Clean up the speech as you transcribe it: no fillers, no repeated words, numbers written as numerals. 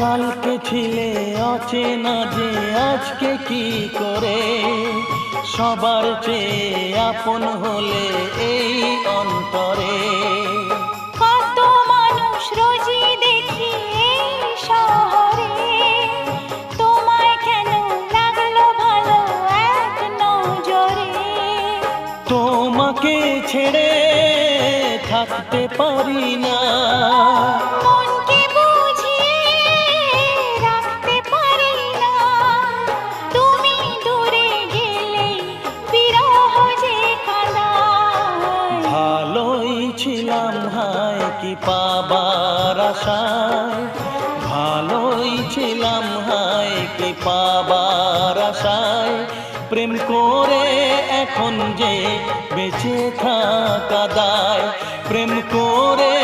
কালকে ছিলে অচেনা যে আজকে কি করে সবার চেয়ে আপন হলে এই অন্তরে। কত মানুষ রোজই দেখি এই শহরে, তোমায় কেন লাগলো ভালো এক নজরে? তোমাকে ছেড়ে থাকতে পারি না, মনকে বুঝিয়ে রাখতে পারি না, তুমি দূরে গেলে বিরহ যে কাঁদায়। ভালোই ছিলাম হায় কি পাবার আশায়, ভালোই ছিলাম হায় কি পাবার আশায়, প্রেম করে এখন যে বেঁচে থাকা দায়, প্রেম করে